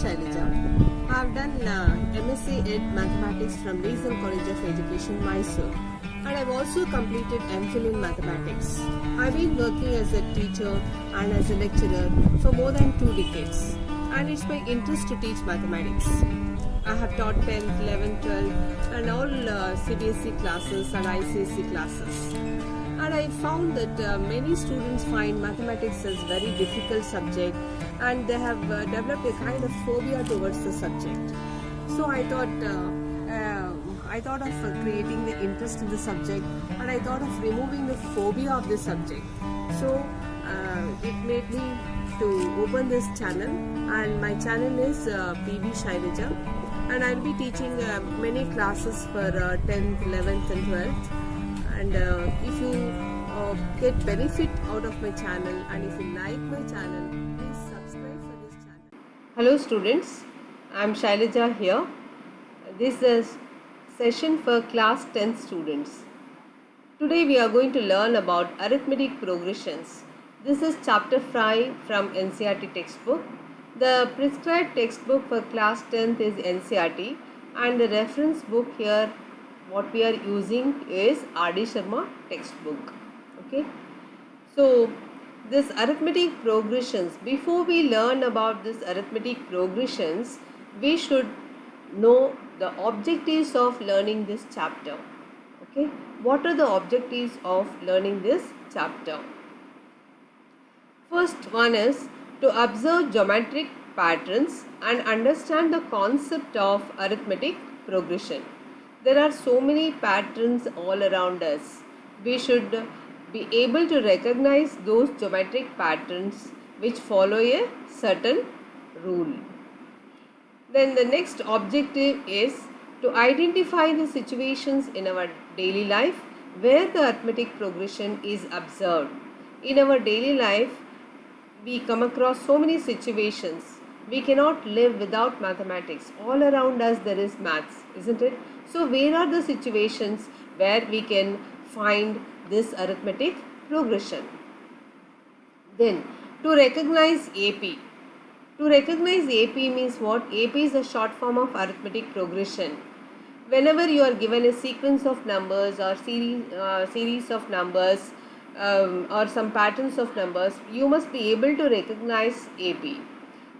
Shailaja. I have done MSc Ed Mathematics from Reason College of Education, Mysore, and I have also completed MPhil in Mathematics. I have been working as a teacher and as a lecturer for more than 2 decades, and it's my interest to teach mathematics. I have taught 10th, 11th, 12th and all CBSE classes and ICSE classes. And I found that many students find mathematics as very difficult subject, and they have developed a kind of phobia towards the subject. So I thought of creating the interest in the subject, and I thought of removing the phobia of the subject. So it made me to open this channel, and my channel is PB Shailaja, and I'll be teaching many classes for 10th, 11th and 12th. And if you get benefit out of my channel, and if you like my channel, please subscribe for this channel. Hello students, I am Shailaja here. This is session for class 10 students. Today we are going to learn about arithmetic progressions. This is chapter 5 from NCERT textbook. The prescribed textbook for class 10th is NCERT, and the reference book here what we are using is R.D. Sharma textbook. Okay, so this arithmetic progressions, before we learn about this arithmetic progressions, we should know the objectives of learning this chapter. Okay, what are the objectives of learning this chapter? First one is to observe geometric patterns and understand the concept of arithmetic progression. There are so many patterns all around us. We should be able to recognize those geometric patterns which follow a certain rule. Then the next objective is to identify the situations in our daily life where the arithmetic progression is observed. In our daily life, we come across so many situations. We cannot live without mathematics. All around us there is maths, isn't it? So where are the situations where we can find this arithmetic progression? Then to recognize AP. To recognize AP means what? AP is a short form of arithmetic progression. Whenever you are given a sequence of numbers or series of numbers or some patterns of numbers, you must be able to recognize AP,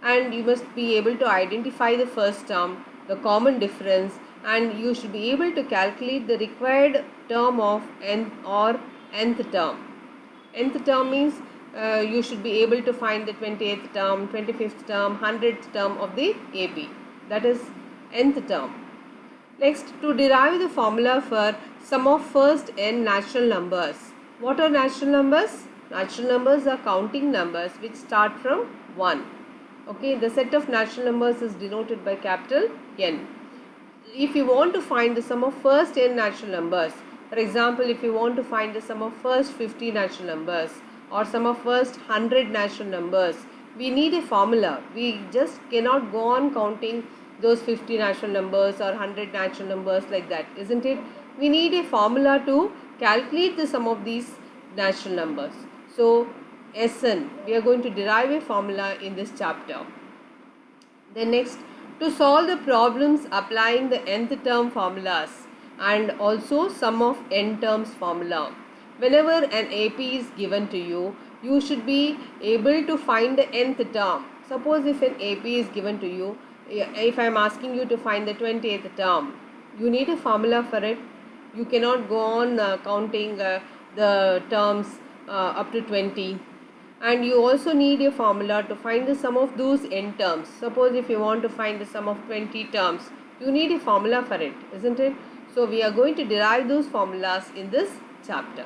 and you must be able to identify the first term, the common difference, and you should be able to calculate the required term of n or nth term. Nth term means you should be able to find the 28th term, 25th term, 100th term of the AP. That is nth term. Next, to derive the formula for sum of first n natural numbers. What are natural numbers? Natural numbers are counting numbers which start from 1. Okay, the set of natural numbers is denoted by capital N. If you want to find the sum of first n natural numbers, for example, if you want to find the sum of first 50 natural numbers or sum of first 100 natural numbers, we need a formula. We just cannot go on counting those 50 natural numbers or 100 natural numbers like that, isn't it? We need a formula to calculate the sum of these natural numbers. So Sn, we are going to derive a formula in this chapter. Then next, to solve the problems applying the nth term formulas and also sum of n terms formula. Whenever an AP is given to you, you should be able to find the nth term. Suppose if an AP is given to you, if I am asking you to find the 28th term, you need a formula for it. You cannot go on counting the terms up to 20. And you also need a formula to find the sum of those n terms. Suppose if you want to find the sum of 20 terms, you need a formula for it, isn't it? So we are going to derive those formulas in this chapter.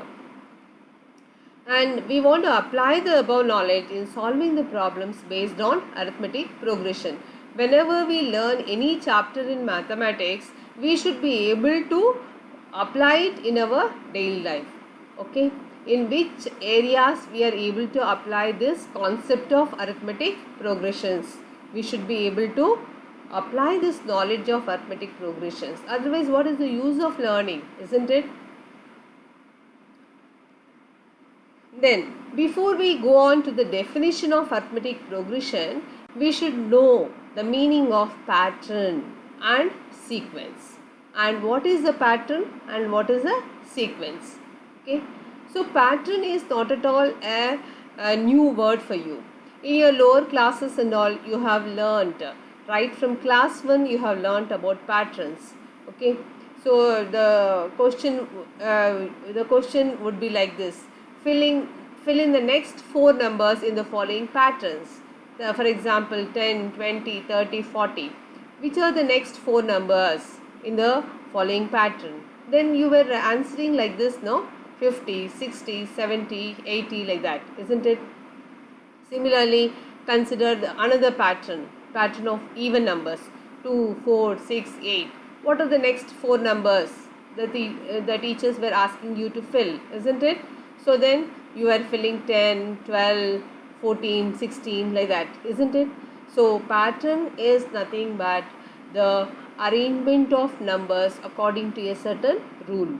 And we want to apply the above knowledge in solving the problems based on arithmetic progression. Whenever we learn any chapter in mathematics, we should be able to apply it in our daily life. Okay, in which areas we are able to apply this concept of arithmetic progressions? We should be able to apply this knowledge of arithmetic progressions. Otherwise, what is the use of learning, isn't it? Then, before we go on to the definition of arithmetic progression, we should know the meaning of pattern and sequence. And what is a pattern and what is a sequence? Okay, so pattern is not at all a new word for you. In your lower classes and all, you have learnt, right from class 1 you have learnt about patterns. Okay, so the question would be like this: fill in the next four numbers in the following patterns. For example, 10, 20, 30, 40. Which are the next four numbers in the following pattern? Then you were answering like this, no? 50, 60, 70, 80, like that, isn't it? Similarly, consider another pattern of even numbers: 2, 4, 6, 8. What are the next four numbers that the teachers were asking you to fill, isn't it? So then you are filling 10, 12, 14, 16, like that, isn't it? So pattern is nothing but the arrangement of numbers according to a certain rule.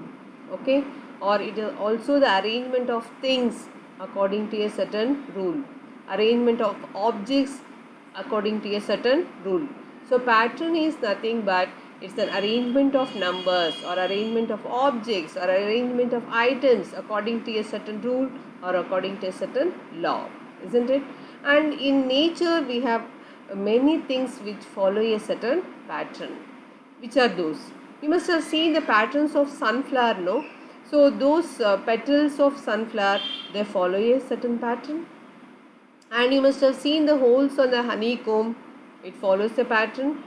Okay, or it is also the arrangement of things according to a certain rule, arrangement of objects according to a certain rule. So pattern is nothing but it's an arrangement of numbers or arrangement of objects or arrangement of items according to a certain rule or according to a certain law, isn't it? And in nature we have many things which follow a certain pattern. Which are those? You must have seen the patterns of sunflower, no? So those petals of sunflower, they follow a certain pattern. And you must have seen the holes on the honeycomb, it follows a pattern.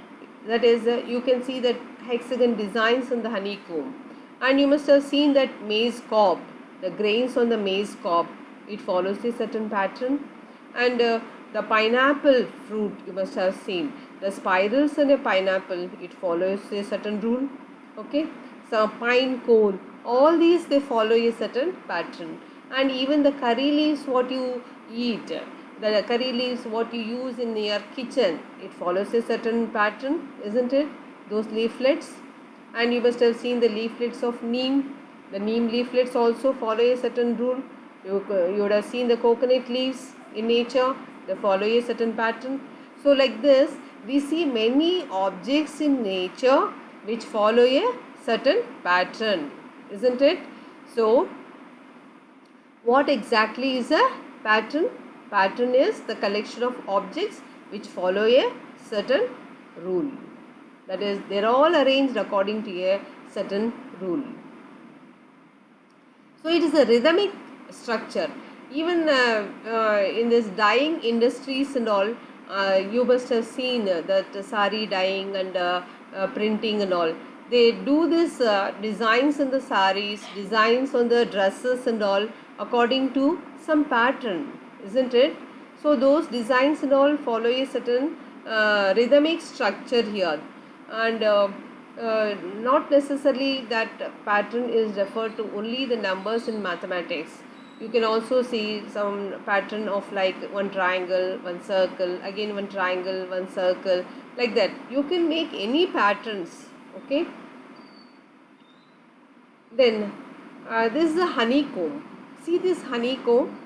That is, you can see that hexagon designs on the honeycomb. And you must have seen that maize cob, the grains on the maize cob, it follows a certain pattern. And the pineapple fruit, you must have seen the spirals in a pineapple, it follows a certain rule. Okay, so pine cone, all these they follow a certain pattern. And even the curry leaves what you eat, the curry leaves what you use in your kitchen, it follows a certain pattern, isn't it? Those leaflets. And you must have seen the leaflets of neem, the neem leaflets also follow a certain rule. You would have seen the coconut leaves in nature, they follow a certain pattern. So like this we see many objects in nature which follow a certain pattern, isn't it? So what exactly is a pattern? Pattern is the collection of objects which follow a certain rule. That is, they are all arranged according to a certain rule. So it is a rhythmic structure. Even in this dyeing industries and all, you must have seen that sari dyeing and printing and all. They do this designs in the saris, designs on the dresses and all according to some pattern, isn't it? So those designs and all follow a certain rhythmic structure here. And not necessarily that pattern is referred to only the numbers in mathematics. You can also see some pattern of like one triangle, one circle, again one triangle, one circle, like that. You can make any patterns. Okay. Then this is a honeycomb. See this honeycomb.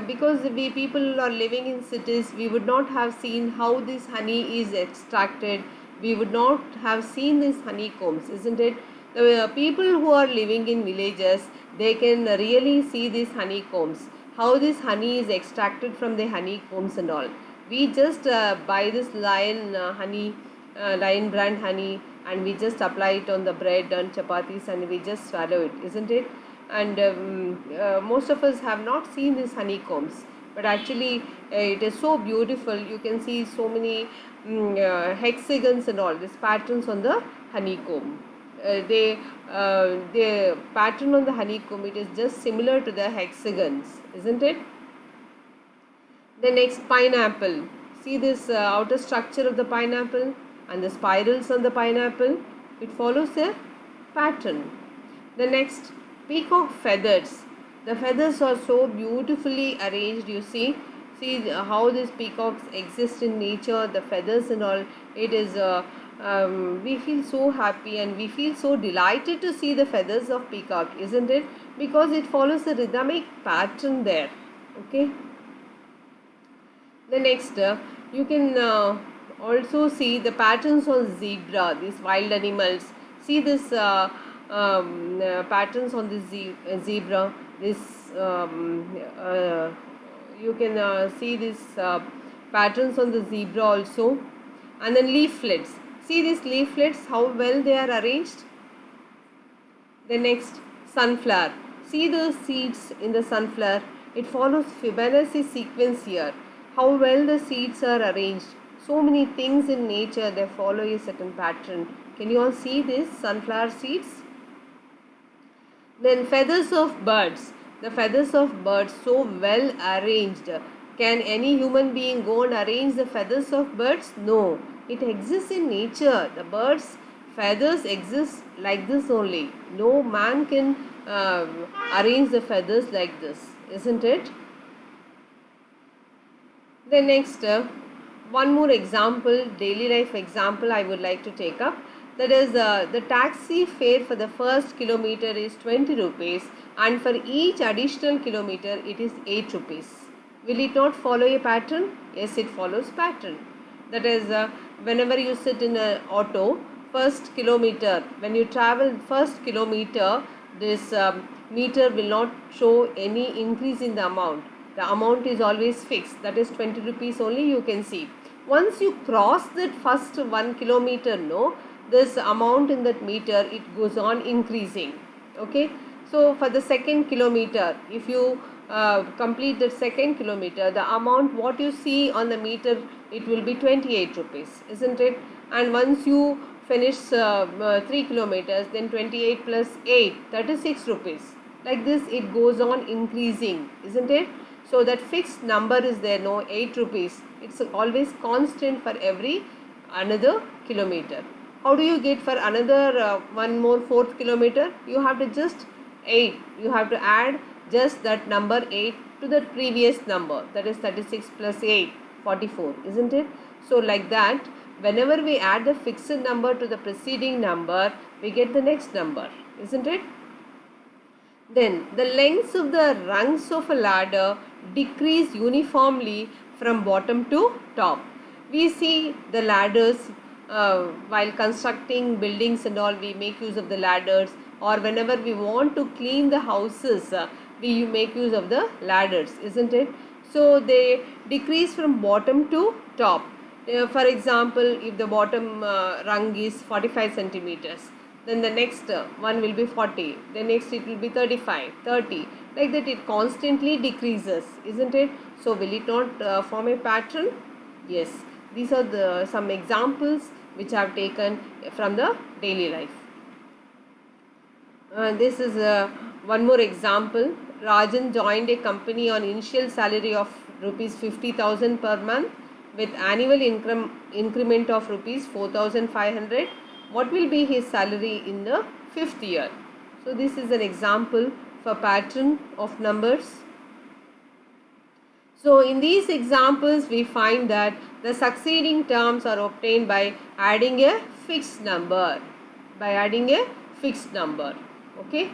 Because we people are living in cities, we would not have seen how this honey is extracted. We would not have seen these honeycombs, isn't it? The people who are living in villages, they can really see these honeycombs, how this honey is extracted from the honeycombs and all. We just buy this lion honey, lion brand honey, and we just apply it on the bread and chapatis and we just swallow it, isn't it? And most of us have not seen these honeycombs, but actually it is so beautiful. You can see so many hexagons and all these patterns on the honeycomb. The pattern on the honeycomb, it is just similar to the hexagons, isn't it? The next, pineapple. See this outer structure of the pineapple and the spirals on the pineapple, it follows a pattern. The next, peacock feathers. The feathers are so beautifully arranged, you see how these peacocks exist in nature, the feathers and all. It is we feel so happy and we feel so delighted to see the feathers of peacock, isn't it? Because it follows a rhythmic pattern there. Okay. The next, You can also see the patterns on zebra, these wild animals. See this patterns on the zebra. This you can see these patterns on the zebra also. And then leaflets. See these leaflets, how well they are arranged. The next, sunflower. See the seeds in the sunflower. It follows Fibonacci sequence here. How well the seeds are arranged. So many things in nature, they follow a certain pattern. Can you all see this sunflower seeds? Then feathers of birds. The feathers of birds so well arranged. Can any human being go and arrange the feathers of birds? No. It exists in nature. The birds' feathers exist like this only. No man can arrange the feathers like this, isn't it? The next, one more example, daily life example I would like to take up. That is, the taxi fare for the first kilometer is 20 rupees, and for each additional kilometer it is 8 rupees. Will it not follow a pattern? Yes, it follows pattern. That is, whenever you sit in an auto, first kilometer, when you travel first kilometer, this meter will not show any increase in the amount. The amount is always fixed, that is 20 rupees only you can see. Once you cross that first 1 kilometer, no, this amount in that meter, it goes on increasing. Okay, so for the second kilometer, if you complete the second kilometer, the amount what you see on the meter, it will be 28 rupees, isn't it? And once you finish 3 kilometers, then 28 plus 8, 36 rupees. Like this it goes on increasing, isn't it? So that fixed number is there, no, 8 rupees. It's always constant for every another kilometer. How do you get for another one more fourth kilometer? You have to just 8. You have to add just that number 8 to the previous number. That is 36 plus 8, 44, isn't it? So like that, whenever we add the fixed number to the preceding number, we get the next number, isn't it? Then the lengths of the rungs of a ladder decrease uniformly from bottom to top. We see the ladders while constructing buildings and all, we make use of the ladders, or whenever we want to clean the houses, we make use of the ladders, isn't it? So they decrease from bottom to top. For example, if the bottom rung is 45 centimeters, then the next one will be 40, the next it will be 35, 30, like that it constantly decreases, isn't it? So will it not form a pattern? Yes, these are the some examples which I have taken from the daily life. This is one more example. Rajan joined a company on initial salary of rupees 50,000 per month with annual increment of rupees 4,500. What will be his salary in the 5th year? So this is an example for pattern of numbers. So in these examples we find that the succeeding terms are obtained by adding a fixed number. Okay.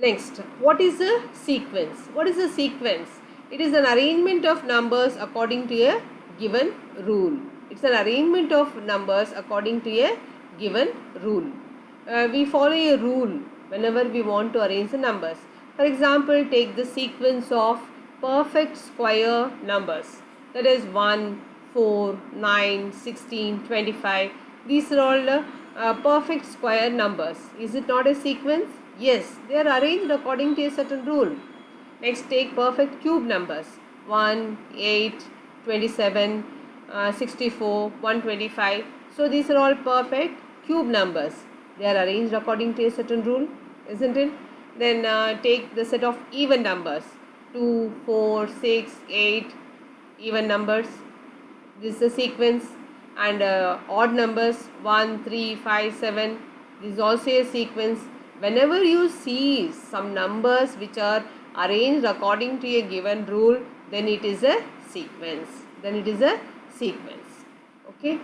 Next, what is a sequence? What is a sequence? It is an arrangement of numbers according to a given rule. It's an arrangement of numbers according to a given rule. We follow a rule whenever we want to arrange the numbers. For example, take the sequence of perfect square numbers. That is 1, 4, 9, 16, 25. These are all perfect square numbers. Is it not a sequence? Yes, they are arranged according to a certain rule. Next, take perfect cube numbers. 1, 8, 27, 64, 125. So these are all perfect cube numbers. They are arranged according to a certain rule, isn't it? Then take the set of even numbers. 2, 4, 6, 8, even numbers. This is a sequence. And odd numbers, 1, 3, 5, 7. This is also a sequence. Whenever you see some numbers which are arranged according to a given rule, then it is a sequence. Okay.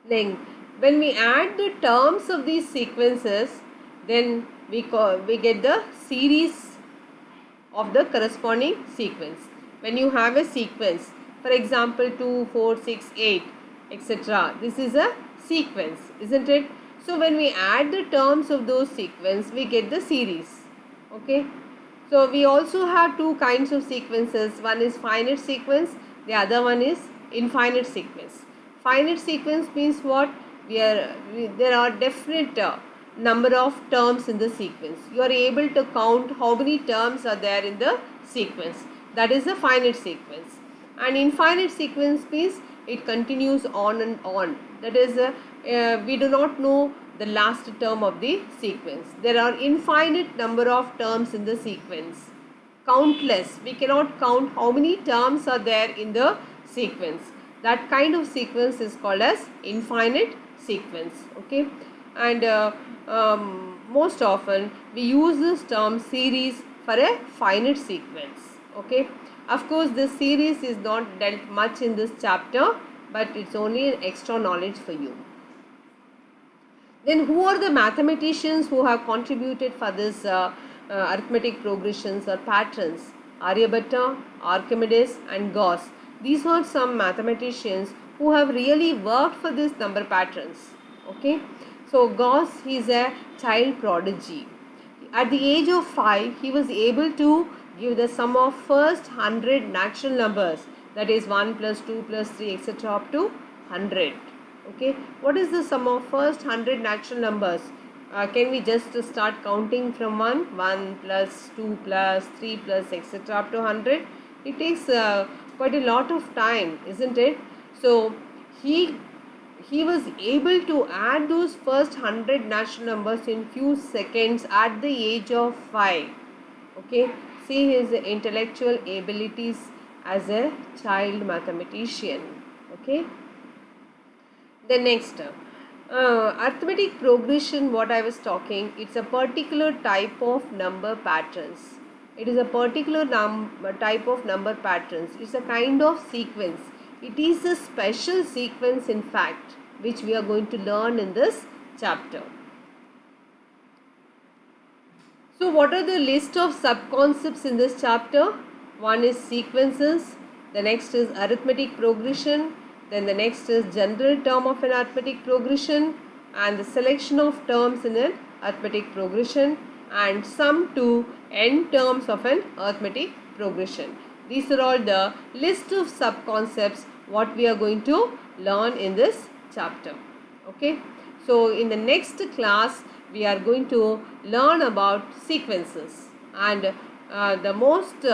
Then when we add the terms of these sequences, then we get the series of the corresponding sequence. When you have a sequence, for example 2, 4, 6, 8, etc. This is a sequence, isn't it? So when we add the terms of those sequence, we get the series. Okay. So we also have two kinds of sequences. One is finite sequence, the other one is infinite sequence. Finite sequence means what? There are definite number of terms in the sequence. You are able to count how many terms are there in the sequence. That is a finite sequence. And infinite sequence means it continues on and on. That is, we do not know the last term of the sequence. There are infinite number of terms in the sequence. Countless. We cannot count how many terms are there in the sequence. That kind of sequence is called as infinite sequence. Okay. And most often we use this term series for a finite sequence. Okay. Of course, this series is not dealt much in this chapter, but it's only an extra knowledge for you. Then who are the mathematicians who have contributed for this arithmetic progressions or patterns? Aryabhatta, Archimedes and Gauss. These are some mathematicians who have really worked for these number patterns. Okay. So Gauss, he is a child prodigy. At the age of 5, he was able to give the sum of first 100 natural numbers, that is 1 plus 2 plus 3 etc. up to 100. Okay, what is the sum of first 100 natural numbers? Can we just start counting from 1 plus 2 plus 3 plus etc. up to 100? It takes quite a lot of time, isn't it? So he was able to add those first 100 natural numbers in few seconds at the age of 5. Okay, see his intellectual abilities as a child mathematician. Okay. The next, arithmetic progression, what I was talking, it's a particular type of number patterns. It is a particular type of number patterns. It's a kind of sequence. It is a special sequence, in fact, which we are going to learn in this chapter. So what are the list of sub-concepts in this chapter? One is sequences, the next is arithmetic progression, then the next is general term of an arithmetic progression and the selection of terms in an arithmetic progression and sum to n terms of an arithmetic progression. These are all the list of sub-concepts what we are going to learn in this chapter. Okay. So in the next class, we are going to learn about sequences and the most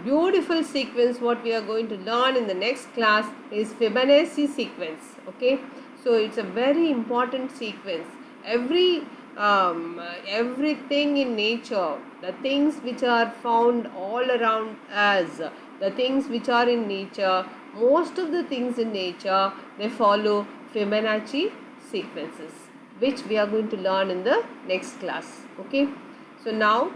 beautiful sequence what we are going to learn in the next class is Fibonacci sequence. Okay, so it's a very important sequence. Everything in nature, the things which are found all around us, the things which are in nature, most of the things in nature, they follow Fibonacci sequences, which we are going to learn in the next class. Okay, so now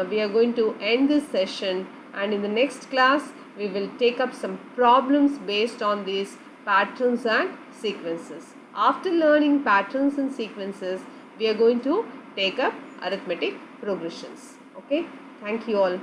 we are going to end this session, and in the next class we will take up some problems based on these patterns and sequences. After learning patterns and sequences, we are going to take up arithmetic progressions. Okay, thank you all.